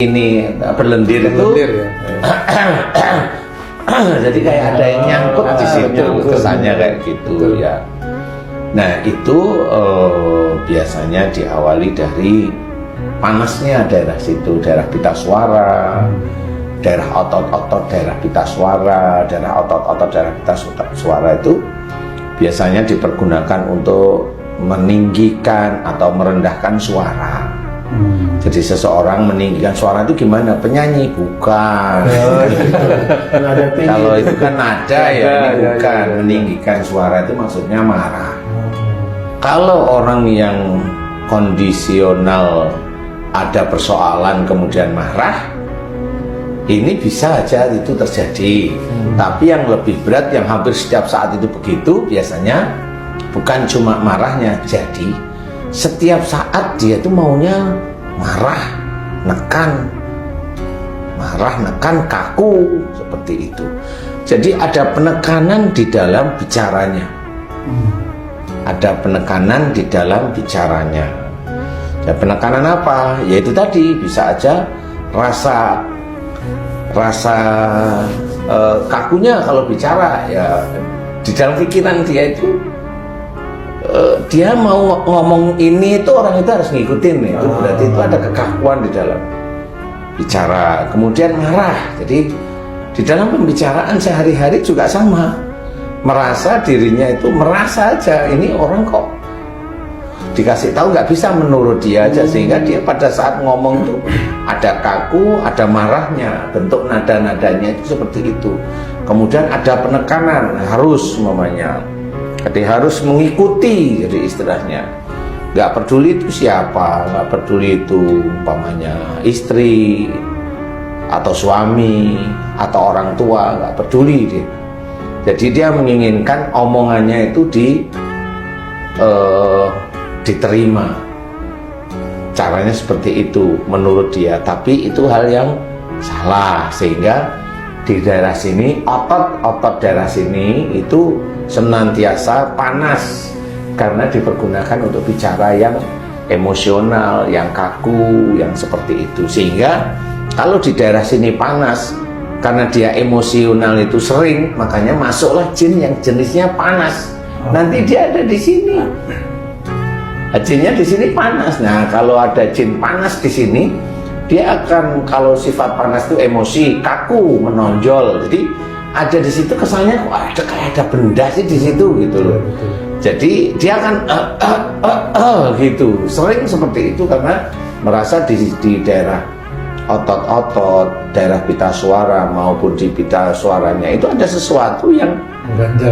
ini berlendir itu ya. jadi kayak ada yang nyangkut di situ, kesannya kayak gitu. Betul. Ya. Nah itu biasanya diawali dari panasnya daerah situ, daerah pita suara, daerah otot-otot daerah pita suara, daerah otot-otot daerah pita suara itu biasanya dipergunakan untuk meninggikan atau merendahkan suara. Jadi seseorang meninggikan suara itu gimana? Penyanyi? Bukan. Kalau itu kan nada ya, ini bukan. Meninggikan suara itu maksudnya marah. Kalau orang yang kondisional ada persoalan kemudian marah, ini bisa aja itu terjadi. Tapi yang lebih berat, yang hampir setiap saat itu begitu, biasanya bukan cuma marahnya, jadi setiap saat dia tuh maunya marah, nekan, kaku, seperti itu. Jadi ada penekanan di dalam bicaranya. Ada penekanan di dalam bicaranya. Dan penekanan apa? Yaitu tadi bisa aja rasa kakunya kalau bicara ya di dalam pikiran dia itu. Dia mau ngomong ini itu orang itu harus ngikutin nih. Itu berarti itu ada kekakuan di dalam bicara. Kemudian marah. Jadi di dalam pembicaraan sehari-hari juga sama. Merasa dirinya itu merasa aja ini orang kok dikasih tahu nggak bisa menurut dia aja, sehingga dia pada saat ngomong tuh ada kaku, ada marahnya, bentuk nada-nadanya itu seperti itu. Kemudian ada penekanan, harus mamanya. Jadi harus mengikuti, jadi istilahnya nggak peduli itu siapa, nggak peduli itu umpamanya istri atau suami atau orang tua, nggak peduli dia. Jadi dia menginginkan omongannya itu diterima. Caranya seperti itu menurut dia, tapi itu hal yang salah. Sehingga di daerah sini, otot daerah sini itu senantiasa panas karena dipergunakan untuk bicara yang emosional, yang kaku, yang seperti itu. Sehingga kalau di daerah sini panas karena dia emosional itu sering, makanya masuklah jin yang jenisnya panas. Nanti dia ada di sini. Jinnya di sini panas. Nah, kalau ada jin panas di sini, dia akan, kalau sifat panas itu emosi, kaku, menonjol. Jadi ada di situ kesannya kok ada kayak ada benda sih di situ gitu loh. Jadi dia akan gitu. Sering seperti itu karena merasa di daerah otot-otot, daerah pita suara maupun di pita suaranya itu ada sesuatu yang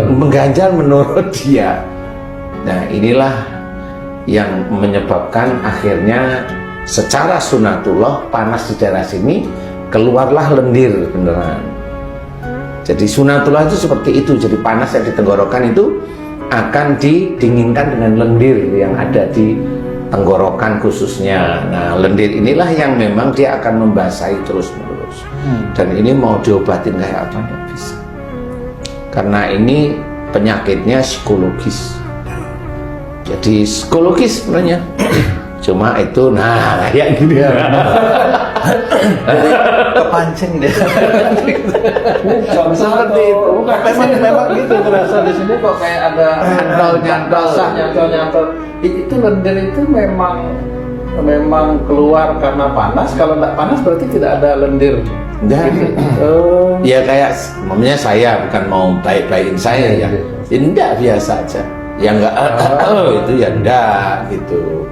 mengganjal menurut dia. Nah, inilah yang menyebabkan akhirnya secara sunatullah panas di daerah sini, keluarlah lendir beneran. Jadi sunatullah itu seperti itu. Jadi panas yang di tenggorokan itu akan didinginkan dengan lendir yang ada di tenggorokan khususnya. Nah, lendir inilah yang memang dia akan membasahi terus-menerus. Dan ini mau diobatin kayak apa? Nggak bisa. Karena ini penyakitnya psikologis. Jadi psikologis sebenarnya. Cuma itu, nah kayak gini ya. Kepancing deh. Seperti itu. Memang gitu terasa di sini kok kayak ada nyantol. Itu lendir itu memang keluar karena panas. Kalau tidak panas berarti tidak ada lendir. Ya kayak mamanya saya bukan mau baik-baikin saya ya. Tidak biasa aja. Ya enggak itu ya enggak gitu.